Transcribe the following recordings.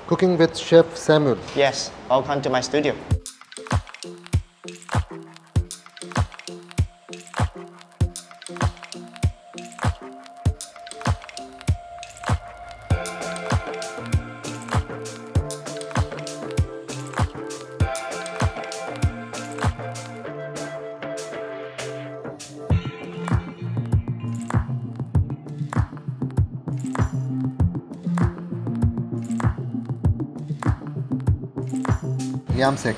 Cooking with Chef Samuel. Yes, welcome to my studio. Yam set.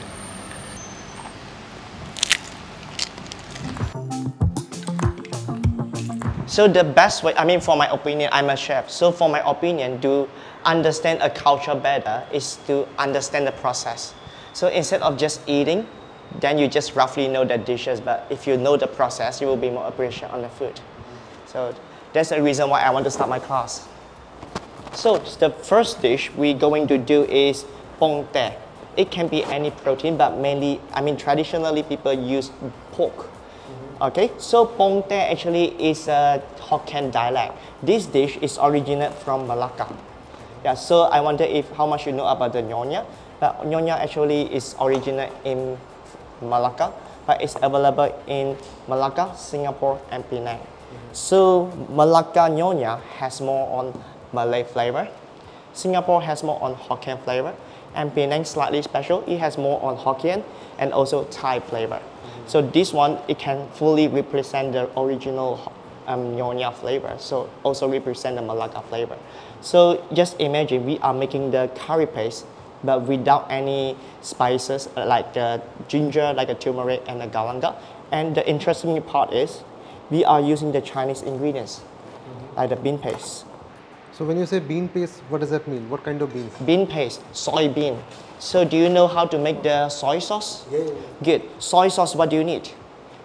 So the best way, I mean for my opinion, I'm a chef. So for my opinion, to understand a culture better is to understand the process. So instead of just eating, then you just roughly know the dishes. But if you know the process, you will be more appreciative on the food. So that's the reason why I want to start my class. So the first dish we're going to do is Pongteh. It can be any protein, but mainly, I mean, traditionally people use pork. Okay, so Pongteh actually is a Hokkien dialect. This dish is originated from Malacca. Yeah, so I wonder if how much you know about the Nyonya. But Nyonya actually is originated in Malacca, but it's available in Malacca, Singapore, and Penang. So Malacca Nyonya has more on Malay flavor. Singapore has more on Hokkien flavor. And Penang slightly special, it has more on Hokkien and also Thai flavor. So this one, it can fully represent the original Nyonya flavor, so also represent the Malacca flavor. So just imagine we are making the curry paste, but without any spices like ginger, like a turmeric and a galanga. And the interesting part is, we are using the Chinese ingredients, like the bean paste. So when you say bean paste, what does that mean? What kind of beans? Bean paste, soybean. So do you know how to make the soy sauce? Yeah. Good. Soy sauce, what do you need?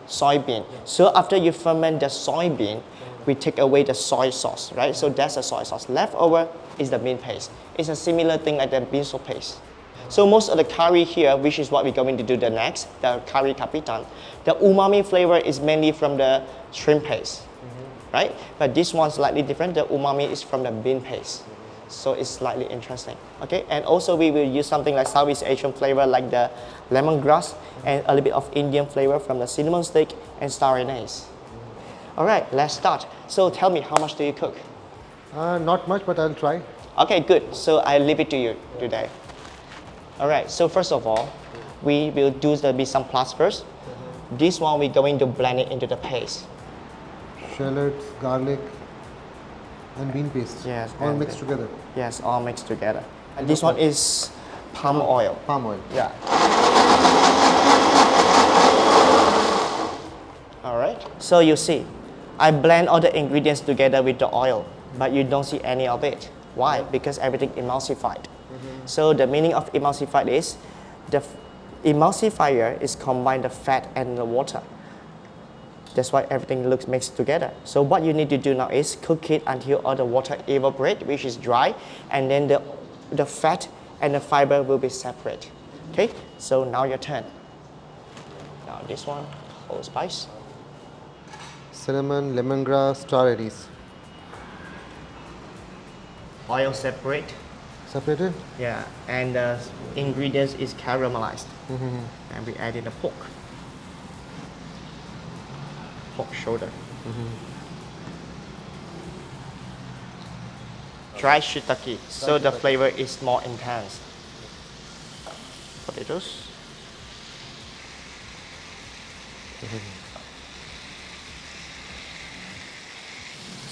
Soybean. So after you ferment the soybean, we take away the soy sauce, right? So that's the soy sauce. Left over is the bean paste. It's a similar thing like the bean soup paste. So most of the curry here, which is what we're going to do the next, the curry capitan, the umami flavor is mainly from the shrimp paste. Right? But this one's slightly different. The umami is from the bean paste. So it's slightly interesting. Okay? And also we will use something like Southeast Asian flavor like the lemongrass and a little bit of Indian flavor from the cinnamon stick and star anise. Alright, let's start. So tell me, how much do you cook? Not much, but I'll try. Okay, good. So I leave it to you today. Alright, so first of all, we will do the bisam plus first. This one we're going to blend it into the paste. Shallots, garlic, and bean paste. Yes. All mixed together. Yes, all mixed together. And this one is palm oil. Palm oil. Yeah. All right. So you see, I blend all the ingredients together with the oil, but you don't see any of it. Why? Because everything emulsified. So the meaning of emulsified is the emulsifier is combine the fat and the water. That's why everything looks mixed together. So what you need to do now is cook it until all the water evaporate, which is dry, and then the fat and the fiber will be separate. Okay, so now your turn. Now this one, allspice. Cinnamon, lemongrass, star anise. Oil separate. Separated? Yeah, and the ingredients is caramelized. And we add in the pork. Pork shoulder. Dry shiitake, so the flavor is more intense. Potatoes.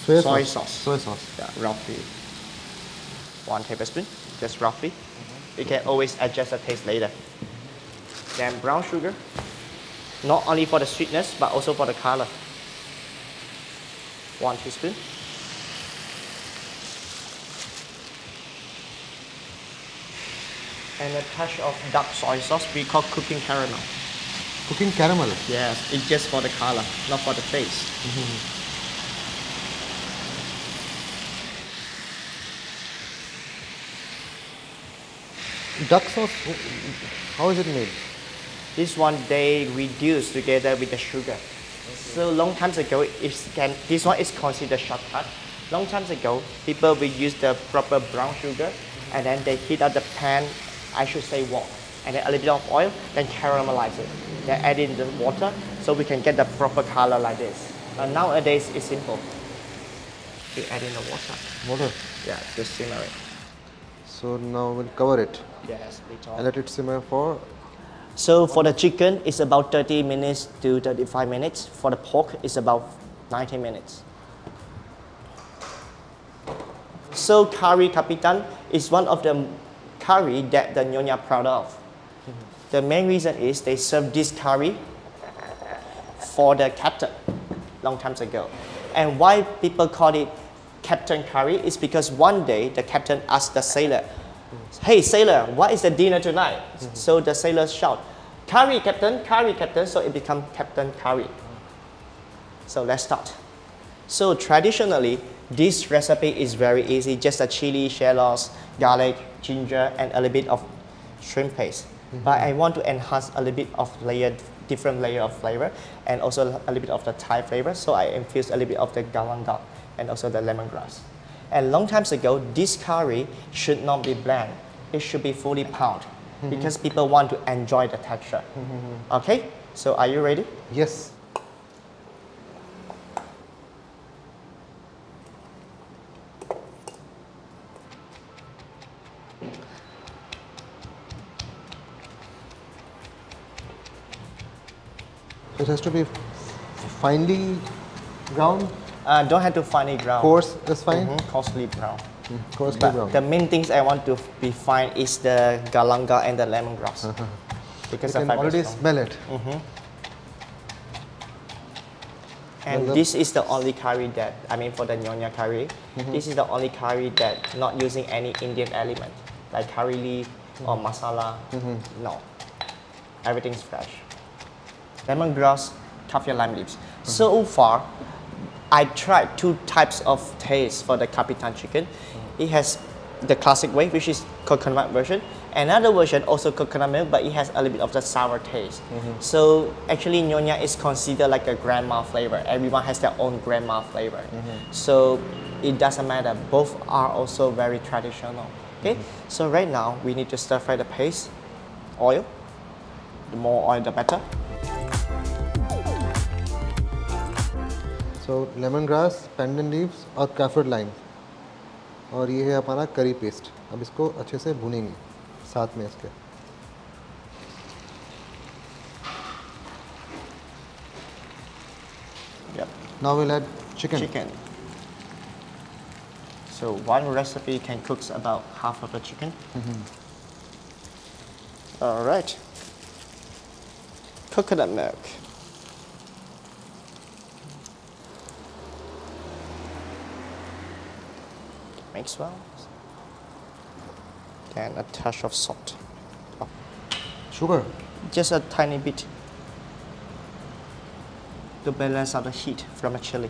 Soy sauce. Soy sauce. Yeah, roughly 1 tablespoon, just roughly. You can always adjust the taste later. Then brown sugar. Not only for the sweetness, but also for the color. 1 teaspoon. And a touch of dark soy sauce we call cooking caramel. Cooking caramel? Yes, it's just for the color, not for the taste. Duck sauce, how is it made? This one they reduce together with the sugar. So long times ago, this one is considered shortcut. Long times ago, people will use the proper brown sugar And then they heat up the pan, I should say wok. And then a little bit of oil, then caramelize it. Then add in the water so we can get the proper color like this. Nowadays, it's simple. We add in the water. Water. Yeah, just simmer it. So now we'll cover it Yes, and let it simmer for. So for the chicken, it's about 30 minutes to 35 minutes. For the pork, it's about 90 minutes. So curry Kapitan is one of the curry that the Nyonya are proud of. The main reason is they served this curry for the captain long time ago. And why people call it captain curry is because one day the captain asked the sailor, "Hey sailor, what is the dinner tonight?" So the sailors shout, curry captain, so it becomes captain curry. So let's start. So traditionally, this recipe is very easy, just a chili, shallots, garlic, ginger, and a little bit of shrimp paste. But I want to enhance a little bit of different layer of flavor, and also a little bit of the Thai flavor. So I infuse a little bit of the galangal and also the lemongrass. And long times ago, this curry should not be bland. It should be fully pounded because people want to enjoy the texture. Okay, so are you ready? Yes. It has to be finely ground. Don't have to finely ground. Coarse is fine. Coarsely brown. Coarsely But brown. the main things I want to be fine is the galangal and the lemongrass. Because You the can fiber already is strong. smell it. And this is the only curry that, I mean for the Nyonya curry, this is the only curry that not using any Indian element, like curry leaf or masala, no. Everything's fresh. Lemongrass, kaffir lime leaves. So far, I tried two types of taste for the Kapitan chicken. It has the classic way, which is coconut version. Another version, also coconut milk, but it has a little bit of the sour taste. So actually, Nyonya is considered like a grandma flavor. Everyone has their own grandma flavor. So it doesn't matter. Both are also very traditional. Okay. So right now, we need to stir fry the paste. Oil. The more oil, the better. So lemongrass, pandan leaves और काफिर lime और ये है हमारा करी paste. अब इसको अच्छे से भुनेंगे साथ में इसके. Yep. Now we'll add chicken. Chicken. So one recipe can cook about half of the chicken. All right. Coconut milk. Mix well. And a touch of salt. Sugar. Just a tiny bit to balance out the heat from the chili.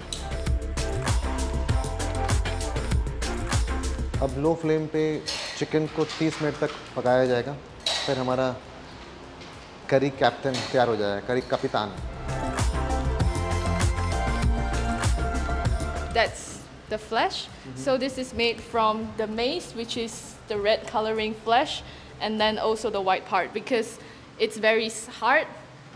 अब low flame पे chicken को 30 minute तक पकाया जाएगा. फिर हमारा करी captain तैयार हो जाएगा. करी Kapitan. That's the flesh. So this is made from the maize, which is the red coloring flesh, and then also the white part, because it's very hard.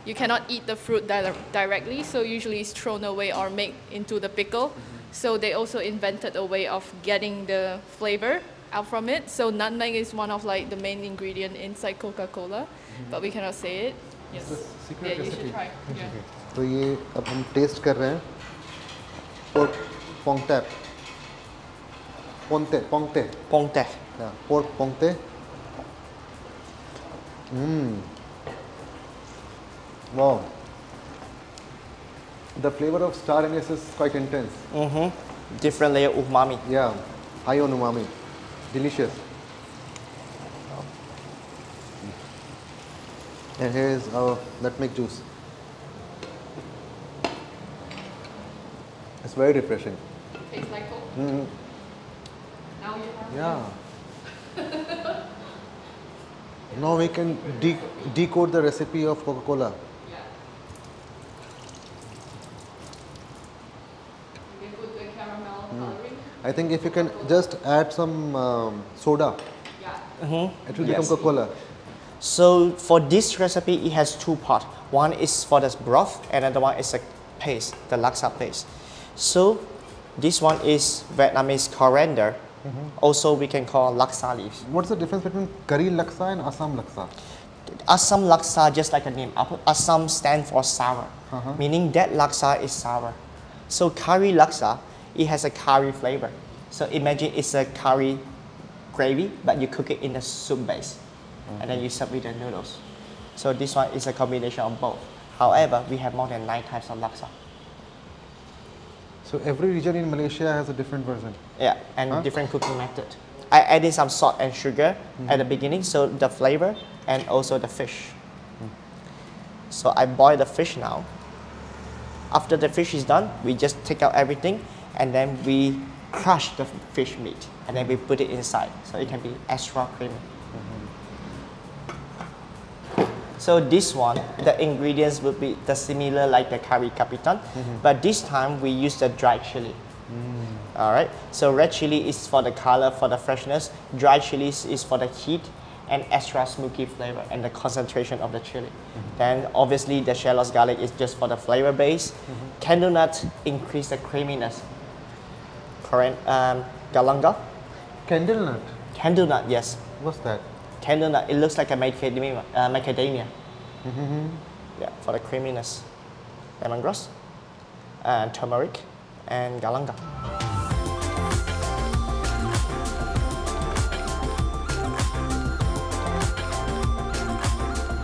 You cannot eat the fruit directly, so usually it's thrown away or made into the pickle. So they also invented a way of getting the flavor out from it. So nutmeg is one of like the main ingredient inside Coca-Cola, but we cannot say it. Yes. secret Yeah, you recipe. should try. Yeah. तो ये अब हम test कर रहे हैं. Pork पोंगटे. पोंगटे. Pongteh. Yeah, pork pongteh. Wow. The flavor of star anise is quite intense. Different layer of umami. Yeah, high on umami. Delicious. And here is our nutmeg juice. It's very refreshing. Tastes like Coke. Now you have Yeah. Now we can decode the recipe of Coca-Cola. Yeah. You can put the caramel coloring. I think if you can just add some soda, It will become Coca-Cola. So for this recipe, it has two parts. One is for the broth, and another one is a paste, the laksa paste. So this one is Vietnamese coriander. Also, we can call laksa leaves. What's the difference between curry laksa and Assam laksa? Assam laksa, just like the name, Assam stands for sour, meaning that laksa is sour. So curry laksa, it has a curry flavor. So imagine it's a curry gravy, but you cook it in a soup base, and then you serve with the noodles. So this one is a combination of both. However, we have more than 9 types of laksa. So every region in Malaysia has a different version. Yeah, and different cooking method. I added some salt and sugar at the beginning, so the flavor and also the fish. So I boil the fish now. After the fish is done, we just take out everything and then we crush the fish meat and then we put it inside so it can be extra creamy. So this one, the ingredients will be the similar like the curry kapitan, but this time we use the dried chili. All right, so red chili is for the color, for the freshness. Dried chili is for the heat and extra smoky flavor and the concentration of the chili. Then obviously the shallots garlic is just for the flavor base. Candle nut increase the creaminess. Galanga? Candle nut? Candle nut, yes. What's that? Candle nut, it looks like a macadamia. Yeah, for the creaminess. Lemongrass, and turmeric, and galanga.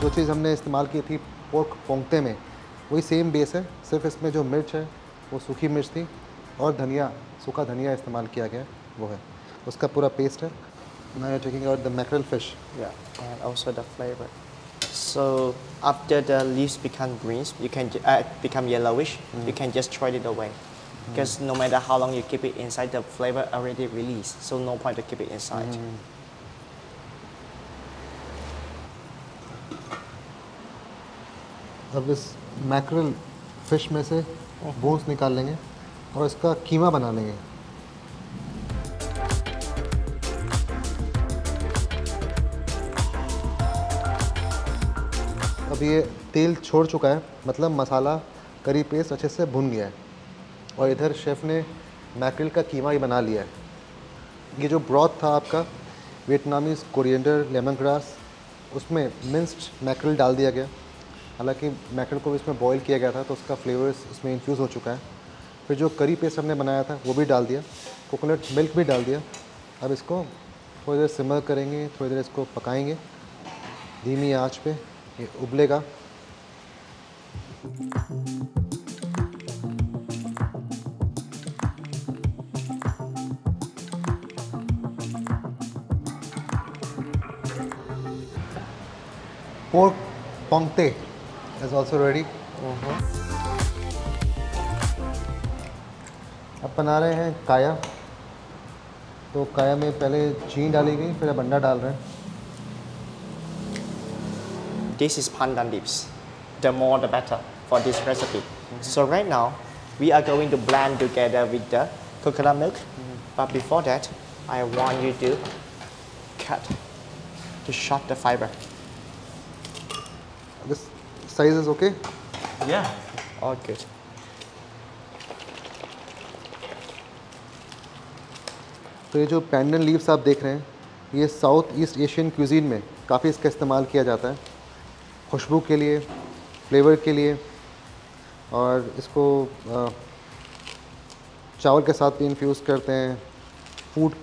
जो चीज़ हमने इस्तेमाल की थी pork Pongte में, वही same base है, सिर्फ इसमें जो मिर्च है वो सूखी मिर्च थी और धनिया, सूखा धनिया इस्तेमाल किया गया वो है, उसका पूरा पेस्ट है. Now you're taking out the mackerel fish. Yeah, and also the flavor. So after the leaves become greens, you can become yellowish. You can just throw it away, because no matter how long you keep it inside, the flavor already released. So no point to keep it inside. अब इस mackerel fish में से bones निकाल लेंगे और इसका कीमा बना लेंगे. अब ये तेल छोड़ चुका है, मतलब मसाला करी पेस्ट अच्छे से भुन गया है और इधर शेफ़ ने मैकरल का कीमा ही बना लिया है. ये जो ब्रॉथ था आपका वियतनामीज़ कोरिएंडर लेमन ग्रास, उसमें मिंस्ड मैकरल डाल दिया गया. हालांकि मैकरल को भी इसमें बॉईल किया गया था तो उसका फ्लेवर्स इसमें इन्फ्यूज़ हो चुका है. फिर जो करी पेस्ट हमने बनाया था वो भी डाल दिया, कोकोनट मिल्क भी डाल दिया. अब इसको थोड़ी देर सिमर करेंगे, थोड़ी देर इसको पकाएंगे धीमी आंच पे, ये उबलेगा. पोर्क पोंगते is also ready. अब बना रहे हैं काया. तो काया में पहले चीनी डाली गई, फिर अब अंडा डाल रहे हैं. This is pandan leaves. The more the better for this recipe. So right now, we are going to blend together with the coconut milk. But before that, I want you to cut to short the fiber. This size is okay? Yeah. All good. तो ये जो पैंडन leaves आप देख रहे हैं, ये south east Asian cuisine में काफ़ी इसका इस्तेमाल किया जाता है, खुशबू के लिए, फ्लेवर के लिए, और इसको चावल के साथ भी इन्फ्यूज़ करते हैं. फूड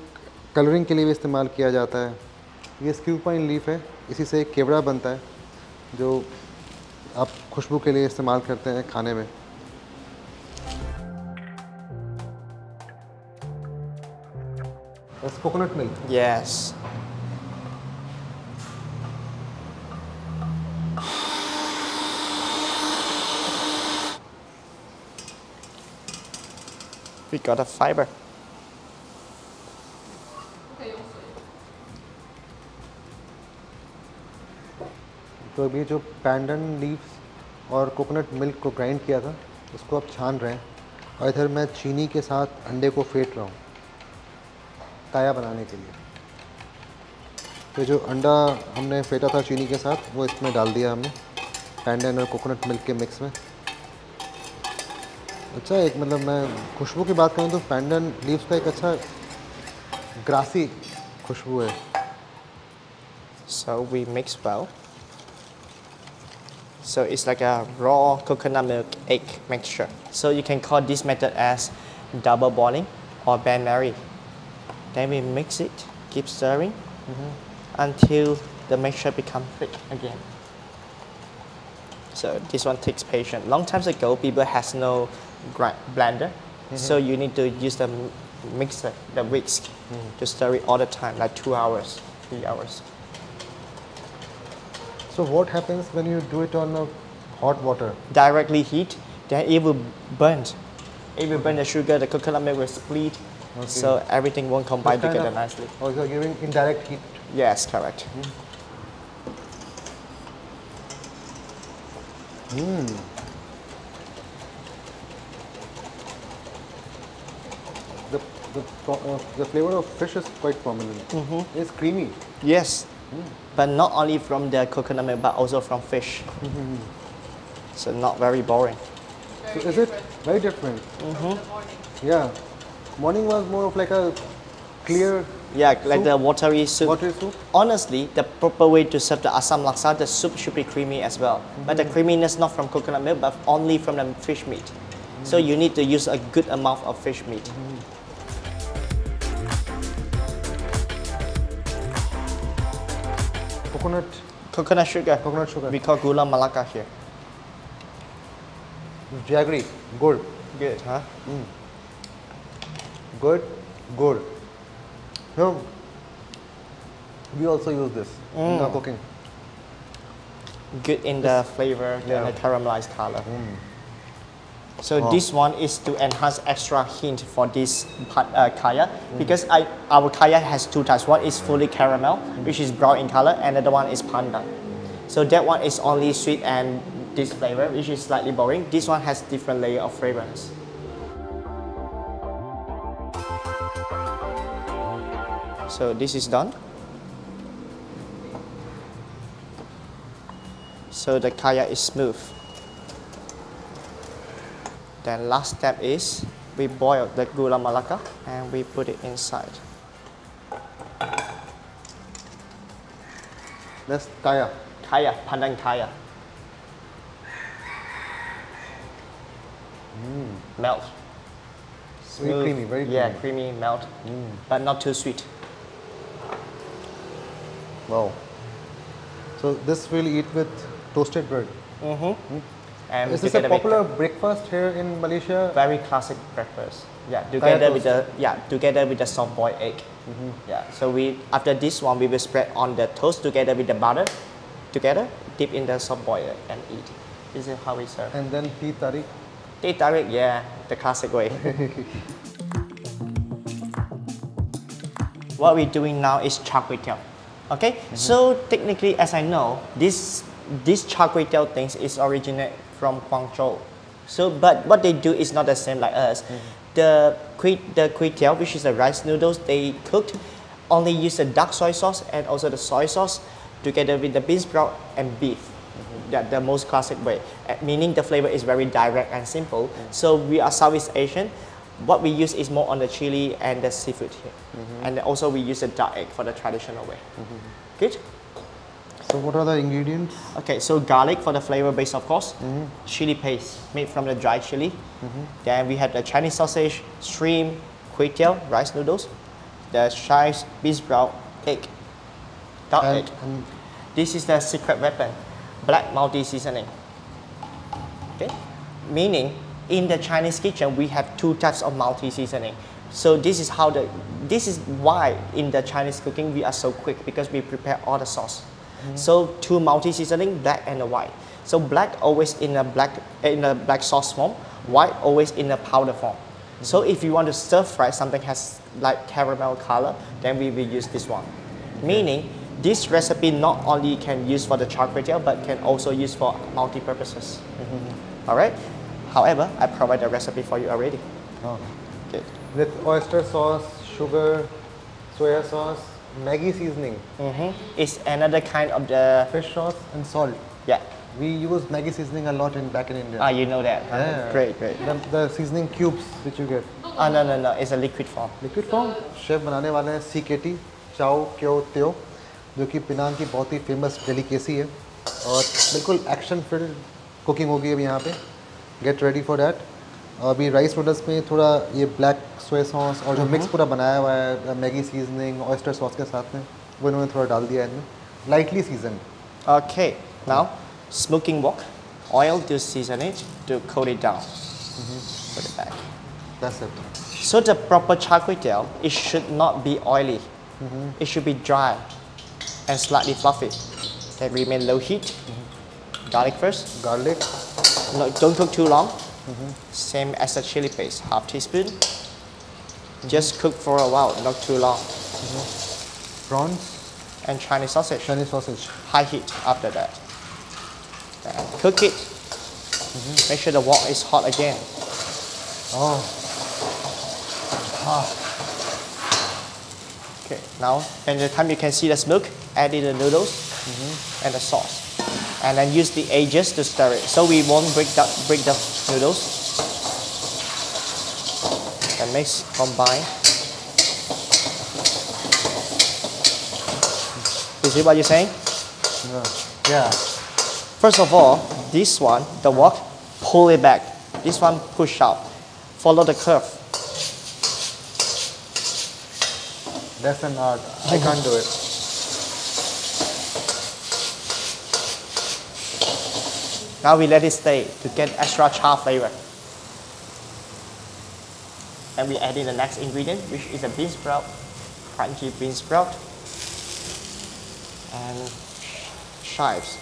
कलरिंग के लिए भी इस्तेमाल किया जाता है. ये स्क्यू पाइन लीफ है, इसी से एक केवड़ा बनता है जो आप खुशबू के लिए इस्तेमाल करते हैं खाने में. That's coconut milk. Yes. We got a fiber. तो अभी जो पैंडन लीव्स और कोकोनट मिल्क को ग्राइंड किया था उसको अब छान रहे हैं, और इधर मैं चीनी के साथ अंडे को फेंट रहा हूँ काया बनाने के लिए. तो जो अंडा हमने फेंटा था चीनी के साथ वो इसमें डाल दिया हमने, पैंडन और कोकोनट मिल्क के मिक्स में। अच्छा, एक मतलब मैं खुशबू की बात करूँ तो पैंडन लीव्स का एक अच्छा ग्रासी खुशबू है। So we mix well. So it's like a raw coconut milk egg mixture. So you can call this method as double boiling or bain marie. Then we mix it, keep stirring until the mixture becomes thick again. So this one takes patience. Long times ago, people has no blender, so you need to use the mixer, the whisk, to stir it all the time, like 2 hours, 3 hours. So what happens when you do it on hot water? Directly heat, then it will burn. It will burn the sugar, the coconut milk will split, so everything won't combine together nicely. Oh, you're giving indirect heat. Yes, correct. The flavor of fish is quite prominent. It's creamy. Yes, but not only from the coconut milk, but also from fish. So not very boring. So is it very different? Yeah. Morning was more of like a clear Yeah, like soup? the watery soup. Watery soup? Honestly, the proper way to serve the Asam Laksa, the soup should be creamy as well. But the creaminess not from coconut milk, but only from the fish meat. So you need to use a good amount of fish meat. Coconut sugar. Coconut sugar. We call gula Malacca here. Jaggery, good. Good, huh? Good, good. No, we also use this in our cooking. Good in the flavor Yeah. and the caramelized color. So this one is to enhance extra hint for this kaya because our kaya has two types. One is fully caramel, which is brown in color, and the other one is pandan. So that one is only sweet and this flavor, which is slightly boring. This one has different layer of fragrance. So this is done. So the kaya is smooth. Then last step is we boil the gula Malacca and we put it inside. That's kaya. Kaya, pandan kaya. Melt. Very Smooth. creamy, very Yeah, creamy. creamy, melt, but not too sweet. Wow. So this we'll eat with toasted bread. And Is this a together with- popular breakfast here in Malaysia? Very classic breakfast. Yeah, together with the soft boiled egg. Yeah. So we after this one we will spread on the toast together with the butter, together dip in the soft boiled egg and eat. This is how we serve. And then tea tarik. Teh tarik, yeah, the classic way. What we're doing now is char kway teow. Okay, so technically, as I know, this char kway teow things is originate from Guangzhou. So, but what they do is not the same like us. The kway teow, which is the rice noodles, they cooked only use the dark soy sauce and also the soy sauce together with the bean sprout and beef. That the most classic way, meaning the flavor is very direct and simple. So we are Southeast Asian. What we use is more on the chili and the seafood here. And also we use the dark egg for the traditional way. Good? So what are the ingredients? Okay, so garlic for the flavor base, of course. Chili paste made from the dried chili. Then we have the Chinese sausage, shrimp, kway teow, rice noodles, the chives, bean sprout, egg, dark egg. This is the secret weapon, black multi-seasoning. Okay, meaning in the Chinese kitchen we have two types of multi-seasoning. So this is why in the Chinese cooking we are so quick, because we prepare all the sauce. So two multi-seasoning, black and the white. So black always in a black sauce form, white always in a powder form. So if you want to stir fry something has like caramel color, then we will use this one. Meaning this recipe not only can use for the char kway teow, but can also use for multi-purposes. All right. However, I provide the recipe for you already. Oh. Good. With oyster sauce, sugar, soya sauce, Maggi seasoning, It's another kind of the fish sauce and salt. yeah. We use Maggi seasoning a lot back in India. Ah, you know that. Huh? Yeah. Great, great. The seasoning cubes which you get. Ah, no, no, no. It's a liquid form. Liquid form chef बनाने वाले हैं CKT चाओ क्यो त्यो, जो कि पिनांग की बहुत ही फेमस डेलिकेसी है और बिल्कुल एक्शन फिल्ड कुकिंग होगी अभी यहाँ पे. Get ready for that. अभी राइस नूडल्स में थोड़ा ये ब्लैक सोया सॉस और जो मिक्स पूरा बनाया हुआ है मैगी सीजनिंग ऑयस्टर सॉस के साथ में, वो इन्होंने थोड़ा डाल दिया है इनमें, lightly season. Okay. Now, smoking wok. Oil to season it, to coat it down. Put it back. That's it. So the proper char kway teow, it should not be oily. It should be dry and slightly fluffy. Then remain low heat. Garlic first. Garlic. No, don't cook too long. Same as the chili paste, half teaspoon. Just cook for a while, not too long. Prawns. And Chinese sausage, Chinese sausage. high heat after that. And cook it. Make sure the wok is hot again. Oh. Okay, now when the time you can see the smoke, add in the noodles and the sauce. And then use the edges to stir it. So we won't break the noodles. And mix, combine. You see what you're saying? Yeah. First of all, this one, the wok, pull it back. This one, push out. Follow the curve. That's an art. I can't do it. Now we let it stay to get extra char flavor. And we add in the next ingredient, which is a bean sprout, crunchy bean sprout, and chives.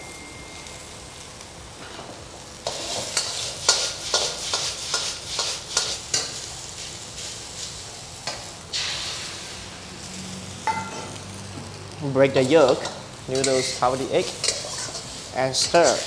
Break the yolk, noodles cover the egg, and stir.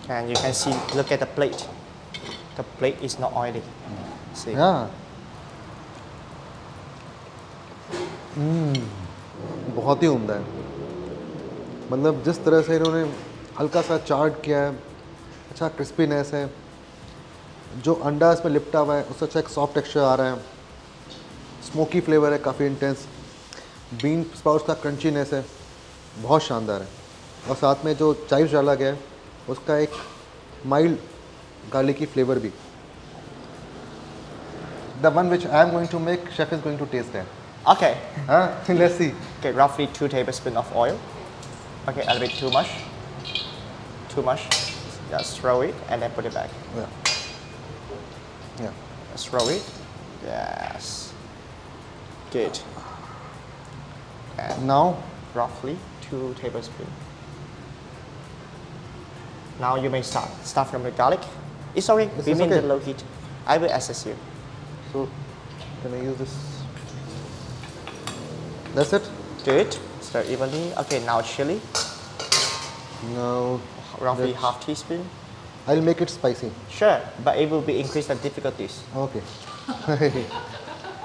And you can see, look at the plate. The plate is not oily. See? Yeah. बहुत ही उम्दा है. मतलब जिस तरह से इन्होंने हल्का सा चार्ट किया है, अच्छा क्रिस्पीनेस है, जो अंडा इसमें लिपटा हुआ है उससे अच्छा एक सॉफ्ट टेक्सचर आ रहा है, स्मोकी फ्लेवर है काफ़ी इंटेंस, बीन स्प्राउट्स का क्रंचीनेस है, बहुत शानदार है. और साथ में जो चाइव्स डाला गया है उसका एक माइल्ड गार्लिकी फ्लेवर भी. The one which I am going to make, chef is going to taste that. Okay. Let's see. Okay, roughly 2 tablespoons of oil. Okay, a little bit too much. Too much. Just throw it and then put it back. Yeah. Yeah. Just throw it. Yes. Good. And Now, roughly 2 tablespoons. Now you may start from the garlic. It's okay. Is this Remain okay? the low heat. I will assist you. so can I use this? That's it. Do it. Stir evenly. Okay, now chili. Now, Roughly let's- half teaspoon. I'll make it spicy. Sure, but it will be increase the difficulties. Okay.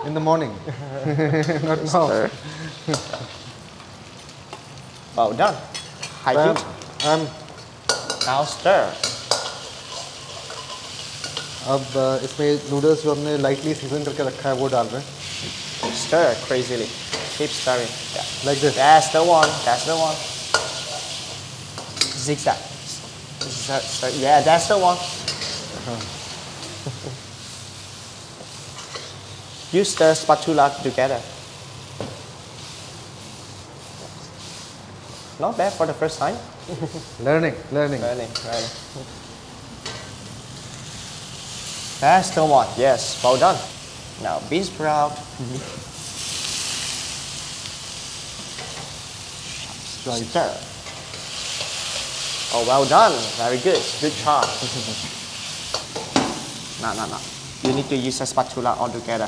In the morning. Not now. Stir. Well done. High heat. Now stir. अब इसमें noodles जो हमने lightly season करके रखा है वो डाल रहे हैं. Stir crazily. Keep stirring. Yeah. Like this. That's the one. That's the one. Zigzag. Stir. Yeah, that's the one. Use the spatula together. Not bad for the first time. Learning. Learning. That's the one. Yes, well done. Now bean sprout. Stir. Oh, well done. Very good. Good job. No. You need to use a spatula altogether.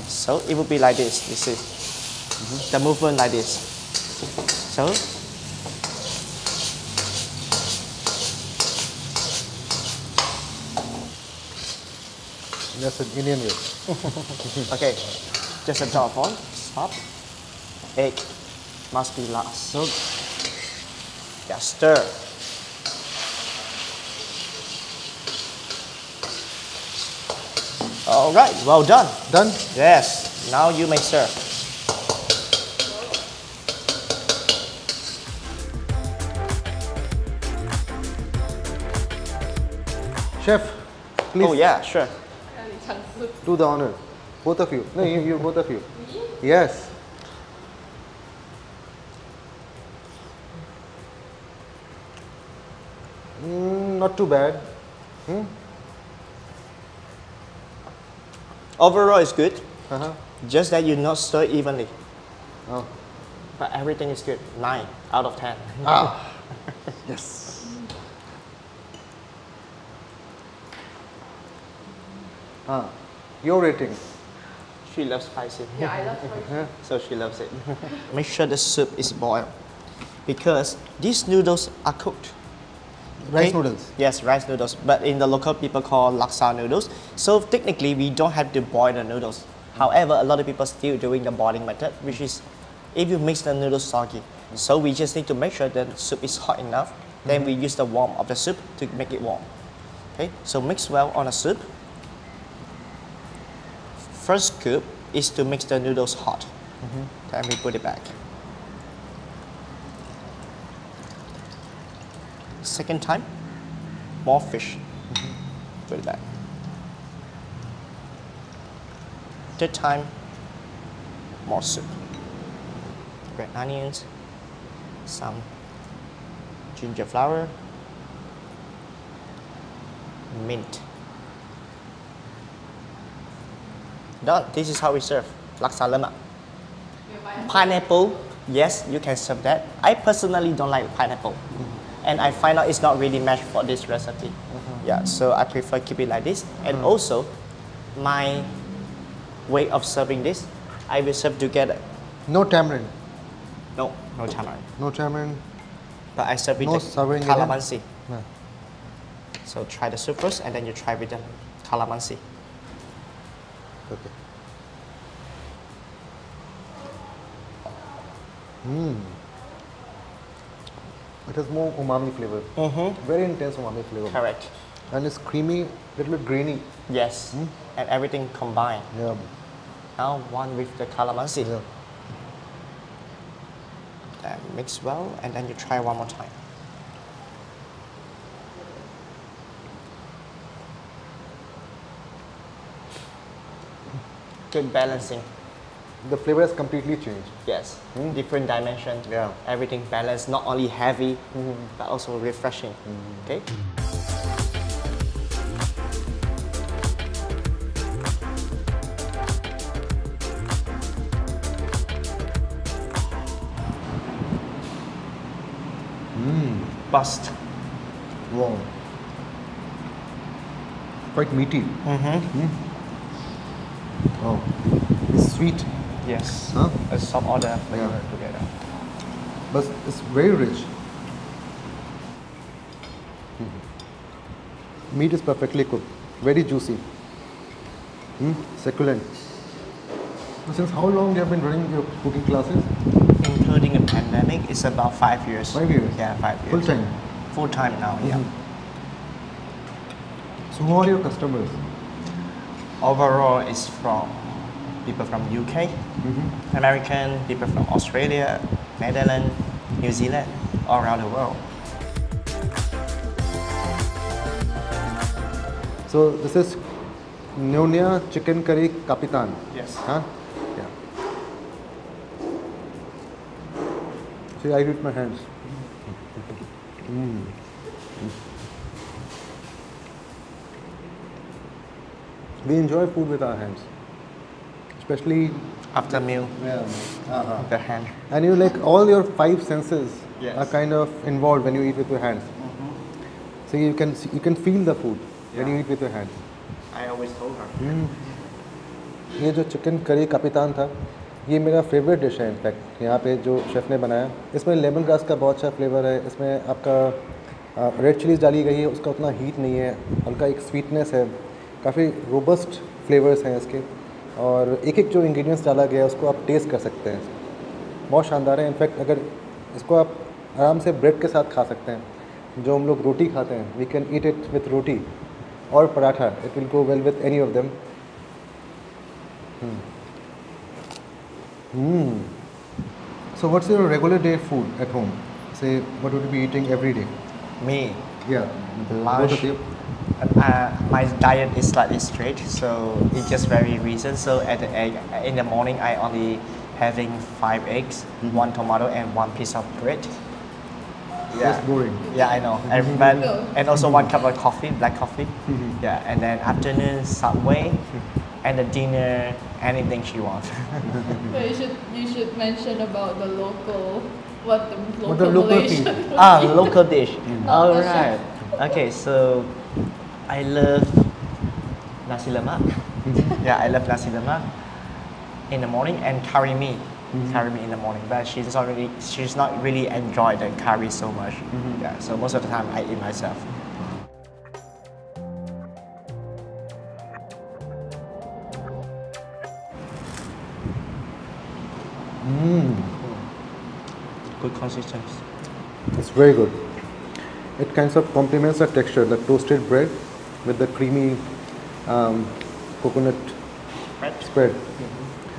So it will be like this. You see, the movement like this. So That's an Indian way. okay, just a drop on. Stop. Egg must be last. So yeah, stir. All right, well done. Done? Yes, now you may serve. Chef, please Oh yeah, sure. do the honor. Both of you. No, you both of you. Yes. Not too bad. Overall, it's good. Uh-huh. Just that you not stir evenly. Oh. But everything is good. 9 out of 10. Ah. Yes. Your rating. She loves spicy. Yeah, I love spicy. So she loves it. Make sure the soup is boiled because these noodles are cooked. Rice Okay? noodles. Yes, rice noodles. But in the local people call laksa noodles. So technically, we don't have to boil the noodles. However, a lot of people still doing the boiling method, which is if you mix the noodles soggy. So we just need to make sure the soup is hot enough. Then we use the warmth of the soup to make it warm. Okay, so mix well on a soup. First scoop is to mix the noodles hot. Then we put it back. Second time, more fish. Put it back. Third time, more soup. Red onions, some ginger flower, mint. Done. This is how we serve laksa lemak. Pineapple, yes, you can serve that. I personally don't like pineapple. And I find out it's not really matched for this recipe. Yeah, so I prefer keep it like this. And also, my way of serving this, I will serve together. No tamarind. No, no tamarind. No tamarind. But I serve with No the serving calamansi. No. So try the soup first, and then you try with the calamansi. Okay. It has more umami flavor. Very intense umami flavor. Correct. And it's creamy, little bit grainy. Yes. And everything combined. Yeah. Now one with the calamansi. Yeah. And mix well, and then you try one more time. Good balancing. The flavor has completely changed. Yes. Different dimension. Yeah. Everything balanced, not only heavy, but also refreshing. Okay. Bust. Wow. Quite meaty. Oh, it's sweet, Yes. Huh? A soft order flavor Yeah. together. but it's very rich. Meat is perfectly cooked, very juicy. Succulent. Since how long you have been running your cooking classes? Including a pandemic, it's about 5 years. 5 years? Yeah, 5 years. Full time. Full time now, yeah. So who are your customers? Overall, it's from people from UK, American, people from Australia, Netherlands, New Zealand, all around the world. So this is Nyonya chicken curry kapitan. Yes. Huh? Yeah. See, I do it with my hands. We enjoy food with our hands, especially After meal, yeah. the hand. And you like all your 5 senses Yes. are kind of involved when you eat with your hands. So you can feel the food when you eat with your hands. I always told her. ये जो chicken curry Capitan था, ये मेरा favourite dish है in fact यहाँ पे जो chef ने बनाया। इसमें लेमन ग्रास का बहुत अच्छा फ्लेवर है, इसमें आपका रेड चिलीज़ डाली गई है, उसका उतना हीट नहीं है, हल्का एक स्वीटनेस है, काफ़ी रोबस्ट फ्लेवर्स हैं इसके, और एक एक जो इंग्रेडिएंट्स डाला गया है उसको आप टेस्ट कर सकते हैं, बहुत शानदार है। इनफैक्ट अगर इसको आप आराम से ब्रेड के साथ खा सकते हैं, जो हम लोग रोटी खाते हैं, we can eat it with roti और paratha, it will go well with any of them. So what's your regular day food at home? Say, what would you be eating every day? Me, Yeah, lunch. both of you. My diet is slightly strict, so it's just very recent. So in the morning, I only having 5 eggs, 1 tomato, and 1 piece of bread. That's boring. Yeah, I know. And also 1 cup of coffee, black coffee. Yeah, and then afternoon Subway, and the dinner anything she wants. So you should mention about the local, what the local local Malaysian thing? food is. Local dish. All the right. Okay, so I love nasi lemak. Yeah, I love nasi lemak in the morning and curry mee. Curry mee in the morning, but she's not really enjoy the curry so much. Yeah, so most of the time I eat myself. Good consistency. It's very good. It kind of complements the texture, the toasted bread with the creamy coconut spread.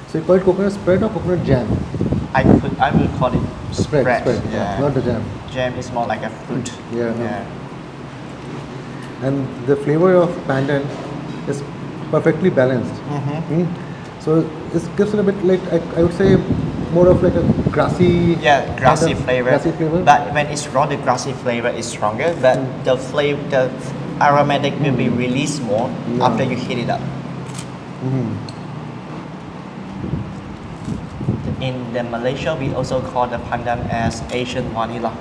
So you call it coconut spread or coconut jam? I will call it Spread, Yeah. not the jam. Jam is more like a fruit. Yeah, no. Yeah. And the flavor of pandan is perfectly balanced. So this gives it a bit like, I would say, more of like a grassy. Yeah, grassy flavor. Grassy flavor. But when it's raw, the grassy flavor is stronger. But the aromatic will be released more after you heat it up. In the Malaysia, we also call the pandan as Asian vanilla.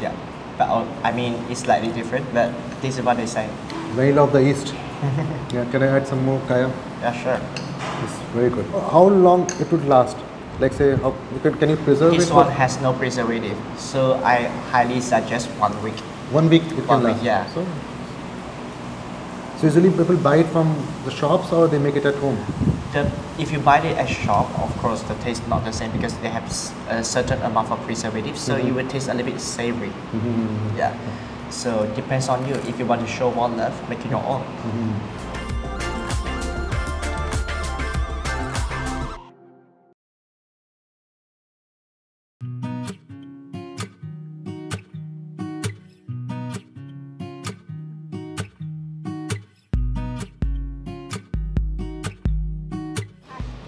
Yeah, but I mean it's slightly different. But this is what they say. Vanilla of the East. Yeah, can I add some more kaya? Yeah, sure. It's very good. How long it would last? Like say, can you preserve This it? one has no preservative, so I highly suggest 1 week. 1 week it 1 can week, last. yeah. So usually people buy it from the shops or they make it at home? If you buy it at shop, of course the taste not the same because they have a certain amount of preservatives, so you will taste a little bit savory. Yeah. So depends on you. If you want to show more love, make it your own.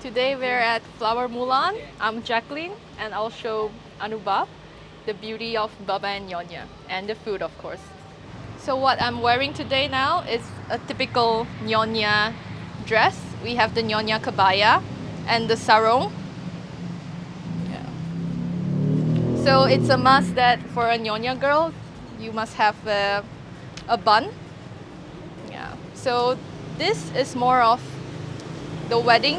Today we're at Flower Mulan. I'm Jacqueline and I'll show Anubhav the beauty of Baba and Nyonya and the food, of course. So what I'm wearing today now is a typical Nyonya dress. We have the Nyonya kabaya and the sarong. Yeah. So it's a must that for a Nyonya girl, you must have a bun. Yeah. So this is more of the wedding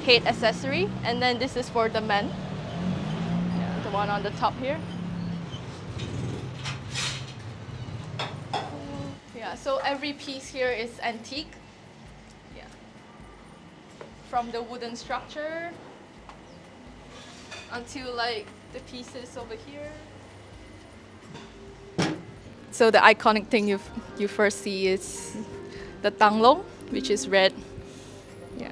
head accessory, and then this is for the men. Yeah, the one on the top here. Yeah, so every piece here is antique. Yeah. From the wooden structure until like the pieces over here. So the iconic thing you first see is the tanglong, which is red. Yeah.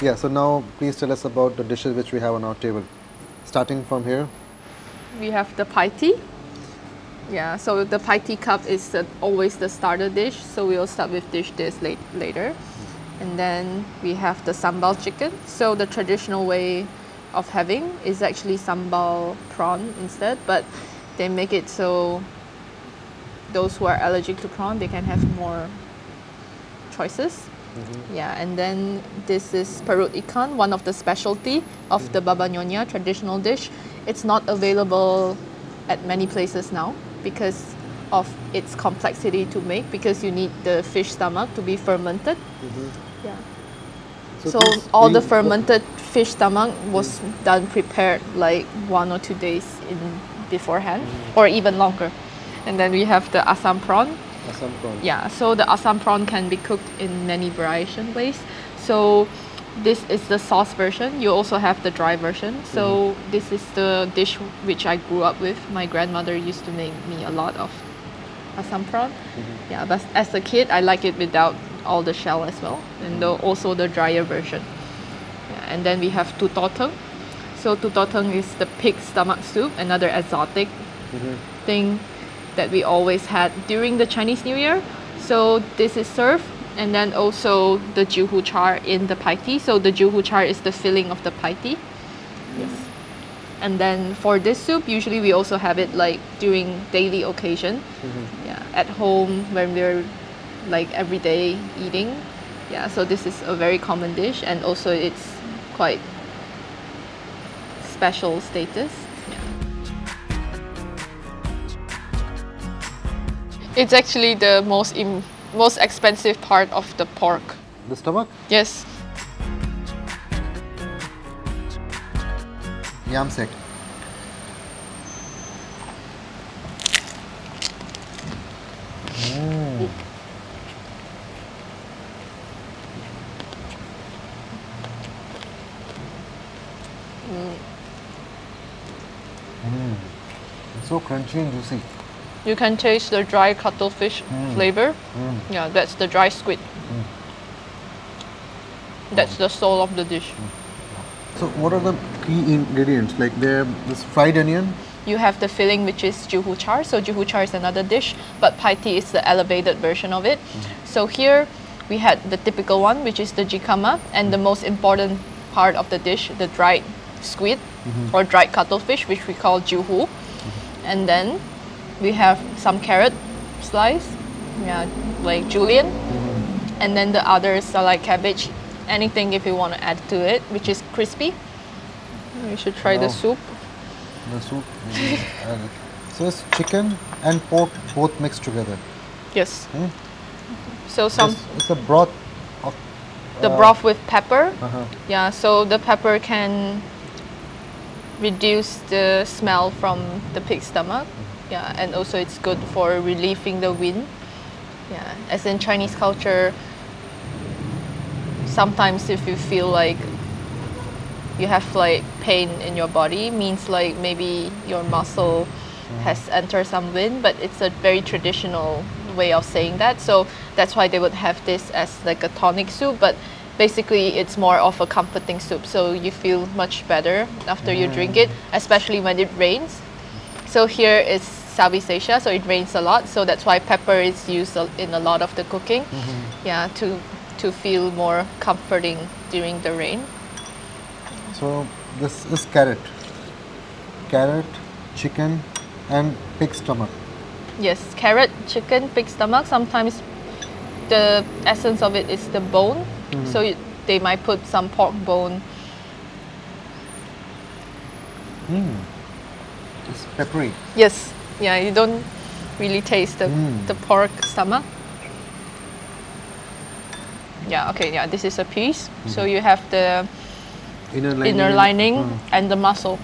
Yeah, so now please tell us about the dishes which we have on our table. Starting from here. We have the pai tea. Yeah, so the pai tea cup is always the starter dish, so we'll start with this later. And then we have the sambal chicken. So the traditional way of having is actually sambal prawn instead, but they make it so those who are allergic to prawn, they can have more choices. Yeah, and then this is perut ikan, one of the specialty of the baba Nyonya traditional dish. It's not available at many places now because of its complexity to make, because you need the fish stomach to be fermented. Yeah. So all the fermented fish stomach was done prepared like 1 or 2 days in beforehand, or even longer. And then we have the Asam prawn. Assam prawn. Yeah, so the Asam prawn can be cooked in many variation ways. So this is the sauce version. You also have the dry version. So this is the dish which I grew up with. My grandmother used to make me a lot of Asam prawn. Yeah, but as a kid, I like it without all the shell as well, and also the drier version. Yeah, and then we have tutoteng. So tutoteng is the pig stomach soup, another exotic thing that we always had during the Chinese New Year. So this is served, and then also the juhu char in the pai tea. So the juhu char is the filling of the pai tea. Yes. And then for this soup, usually we also have it like during daily occasion. Yeah, at home when we're like everyday eating. Yeah, so this is a very common dish, and also it's quite special status. It's actually the most expensive part of the pork. The stomach? Yes. Yam sek. It's so crunchy and juicy. You can taste the dry cuttlefish flavor. Yeah, that's the dry squid. That's the soul of the dish. So what are the key ingredients? Like this fried onion? You have the filling, which is juhu char. So juhu char is another dish, but pai tea is the elevated version of it. So here we had the typical one, which is the jikama, and the most important part of the dish, the dried squid or dried cuttlefish, which we call juhu. And then we have some carrot slice, yeah, like julienne. And then the others are like cabbage, anything if you want to add to it, which is crispy. You should try the soup. The soup. So it's chicken and pork both mixed together. Yes. So it's a broth of the broth with pepper. Yeah, so the pepper can reduce the smell from the pig stomach. Yeah, and also it's good for relieving the wind. Yeah, as in Chinese culture, sometimes if you feel like you have like pain in your body, means like maybe your muscle has entered some wind, but it's a very traditional way of saying that. So that's why they would have this as like a tonic soup, but basically it's more of a comforting soup. So you feel much better after you drink it, especially when it rains. So here is Southeast Asia, so it rains a lot. So that's why pepper is used in a lot of the cooking. Yeah, to feel more comforting during the rain. So this is carrot, chicken, and pig stomach. Yes, carrot, chicken, pig stomach. Sometimes the essence of it is the bone, so they might put some pork bone. It's peppery. Yes, yeah, you don't really taste the pork stomach. Yeah, okay, yeah, this is a piece. So you have the inner lining and the muscle.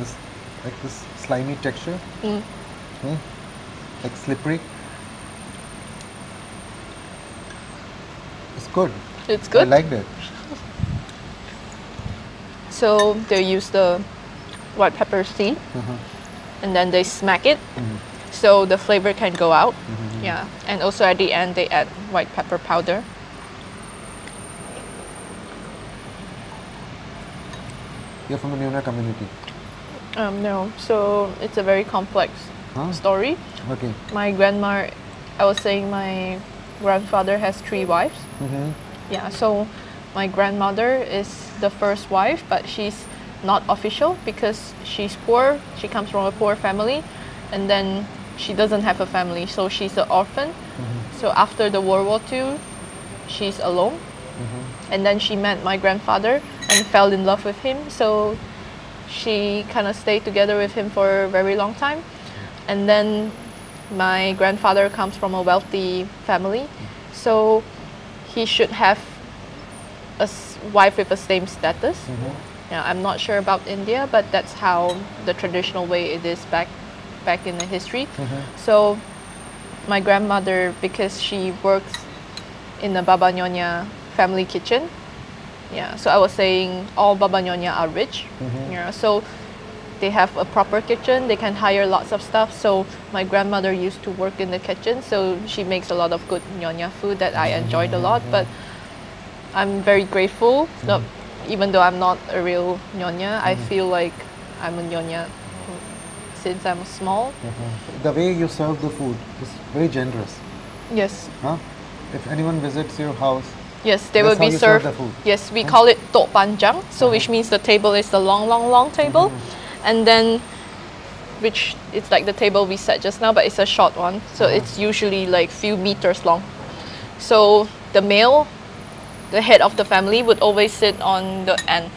It's like this slimy texture, like slippery. It's good. It's good. I liked it. So they use the white pepper seed, and then they smack it, so the flavor can go out. Yeah, and also at the end they add white pepper powder. You're from the Nyonya community? No, so it's a very complex story. Okay. My grandma I was saying my grandfather has 3 wives. Yeah, so my grandmother is the first wife, but she's not official because she's poor. She comes from a poor family, and then she doesn't have a family, so she's an orphan. So after the World War II, she's alone. And then she met my grandfather and fell in love with him. So she kind of stayed together with him for a very long time. And then my grandfather comes from a wealthy family, so he should have a wife with the same status. Yeah, I'm not sure about India, but that's how the traditional way it is back in the history. So my grandmother, because she works in the Baba Nyonya family kitchen, yeah, so I was saying all Baba Nyonya are rich. Yeah, so they have a proper kitchen, they can hire lots of stuff. So my grandmother used to work in the kitchen, so she makes a lot of good Nyonya food that I enjoyed a lot. But I'm very grateful that even though I'm not a real Nyonya, I feel like I'm a Nyonya since I'm small. The way you serve the food is very generous. Yes. Huh? If anyone visits your house, yes, they that's will how be you served. serve the food. Yes, we call it tok panjang, so which means the table is the long table, and then which it's like the table we set just now, but it's a short one, so it's usually like few meters long. So the male, the head of the family, would always sit on the end.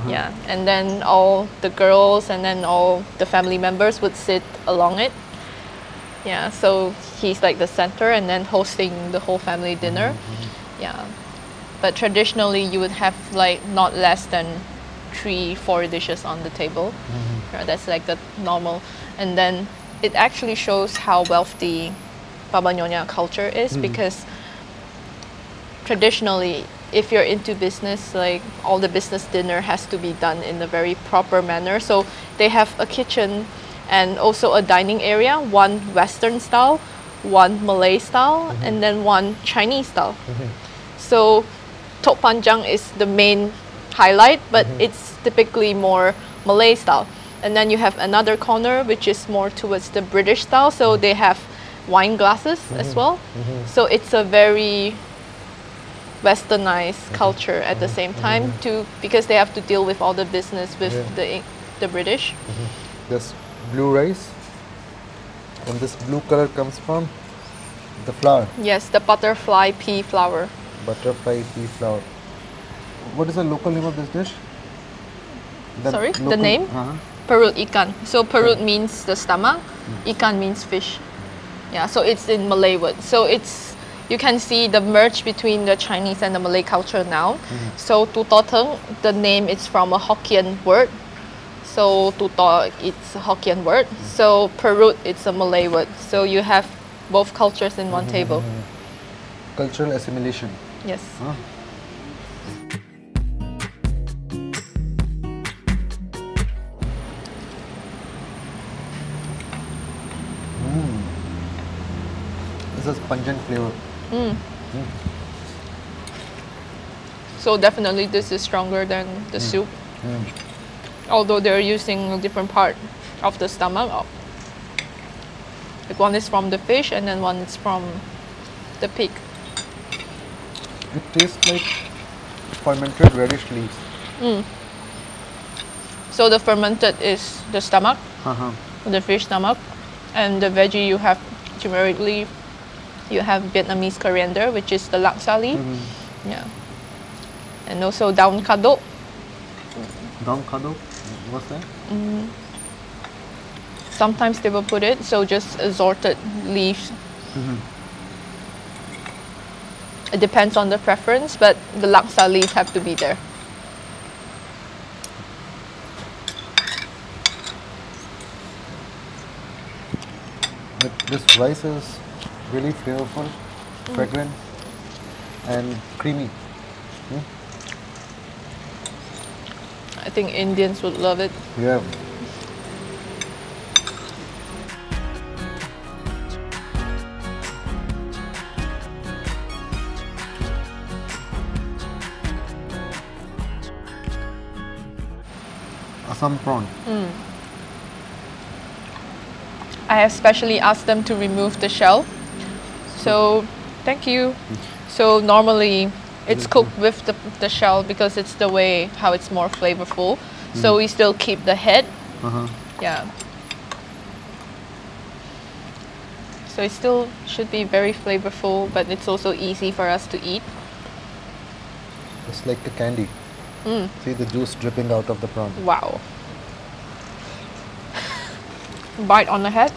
Yeah, and then all the girls and then all the family members would sit along it. Yeah, so he's like the center and then hosting the whole family dinner. Yeah, but traditionally you would have like not less than 3-4 dishes on the table. That's like the normal. And then it actually shows how wealthy Baba Nyonya culture is, because traditionally, if you're into business, like all the business dinner has to be done in a very proper manner. So they have a kitchen and also a dining area, one Western style, one Malay style, and then one Chinese style. So tok panjang is the main highlight, but it's typically more Malay style. And then you have another corner which is more towards the British style, so they have wine glasses as well. So it's a very westernized culture at the same time too, because they have to deal with all the business with the British. This blue rice, and this blue color comes from the flour. Yes, the butterfly pea flour. Butterfly pea flour. What is the local name of this dish? Sorry, the name? Perut ikan. So perut means the stomach, ikan means fish. Yeah, so it's in Malay word. So it's, you can see the merge between the Chinese and the Malay culture now. So tutoteng, the name is from a Hokkien word. So tuto, it's a Hokkien word. So perut, it's a Malay word. So you have both cultures in one table. Cultural assimilation. Yes. This is pungent flavor. So definitely this is stronger than the soup. Although they're using a different part of the stomach. Like one is from the fish and then one is from the pig. It tastes like fermented radish leaves. So the fermented is the stomach, the fish stomach, and the veggie you have turmeric leaf, you have Vietnamese coriander, which is the laksa leaf. Yeah. And also daun kadok. Daun kadok? What's that? Sometimes they will put it, so just assorted leaves. It depends on the preference, but the laksa leaves have to be there. This rice is really flavorful, fragrant, and creamy. I think Indians would love it. Yeah. Asam prawn. I have specially asked them to remove the shell So, thank you. So normally it's cooked with the shell because it's the way how it's more flavorful. So we still keep the head. Yeah. So it still should be very flavorful, but it's also easy for us to eat. It's like a candy. See the juice dripping out of the prawn. Wow. Bite on the head.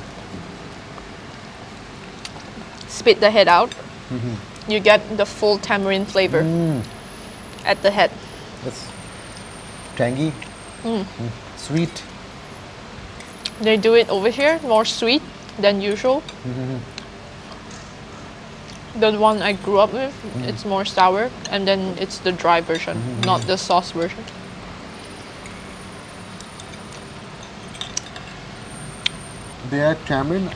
Spit the head out. You get the full tamarind flavor at the head. It's tangy, sweet. They do it over here more sweet than usual. The one I grew up with, it's more sour, and then it's the dry version, not the sauce version. They add tamarind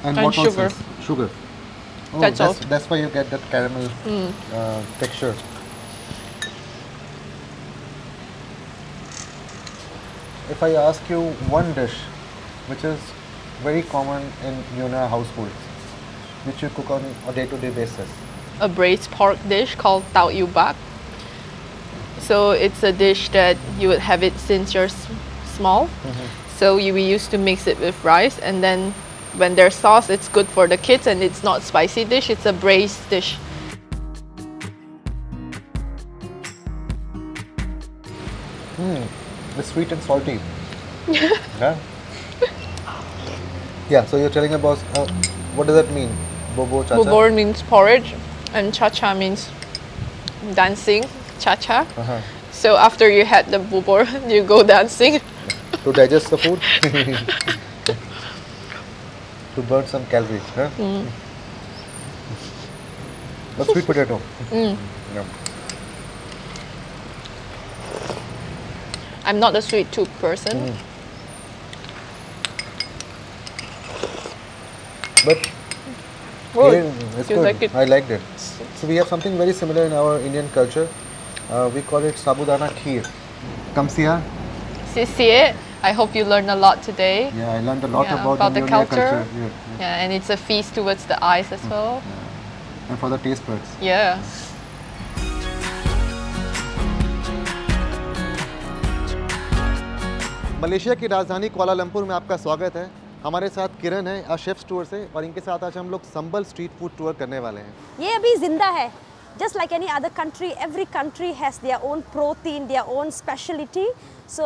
and And what sugar. else? Sugar. Oh, That's all. That's why you get that caramel texture. If I ask you one dish which is very common in Nyonya households, which you cook on a day-to-day basis. A braised pork dish called tau yu bak. So it's a dish that you would have it since you're small. So we used to mix it with rice, and then when there's sauce, it's good for the kids, and it's not spicy dish, it's a braised dish. It's sweet and salty. Yeah. Yeah. So you're telling about what does that mean? Bobo cha-cha? Bubor means porridge, and cha-cha means dancing, cha-cha. So after you had the bubor, you go dancing. To digest the food? To burn some calories, huh? But sweet potato. Yeah. I'm not a sweet tooth person. But Good. it's You good. like it? I liked it. So we have something very similar in our Indian culture. We call it sabudana kheer. Kamsiya. CCA, I hope you learned a lot today. Yeah, I learned a lot Yeah, about the Nyonya culture. Yeah. Yeah, and it's a feast towards the eyes as well. And for the taste buds. Yeah. Malaysia की राजधानी Kuala Lumpur में आपका स्वागत है। हमारे साथ किरण है chefs tour से, और इनके साथ आज हम लोग संबल स्ट्रीट फूड टूर करने वाले हैं। ये अभी जिंदा है। Just like any other country, every country has their own protein, their own speciality. So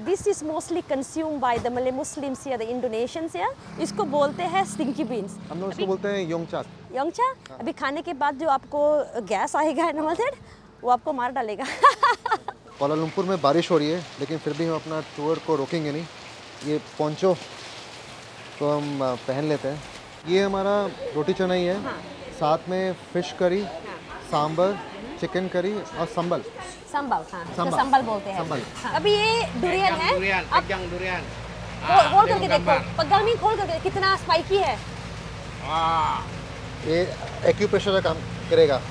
this is mostly consumed by the Malay Muslims here, the Indonesians here. इसको बोलते हैं stinky beans. हम लोग इसको बोलते हैं योंगचा। योंगचा? अभी खाने के बाद जो आपको गैस आएगा नमस्ते, वो आपको मार डालेगा। कुआलालंपुर में बारिश हो रही है, लेकिन फिर भी हम अपना टूर को रोकेंगे नहीं। ये पोंचो तो हम पहन लेते हैं। ये हमारा रोटी चनाई है, साथ में fish curry, sambar, chicken curry और संबल। संबल, हाँ, संबल। तो संबल बोलते हैं। संबल। हाँ। अभी ये डुरियन है। Pegang durian. खोल करके देखो, पगल में खोल करके कितना स्पाइकी है। ये एक्यूप्रेशर का काम करेगा।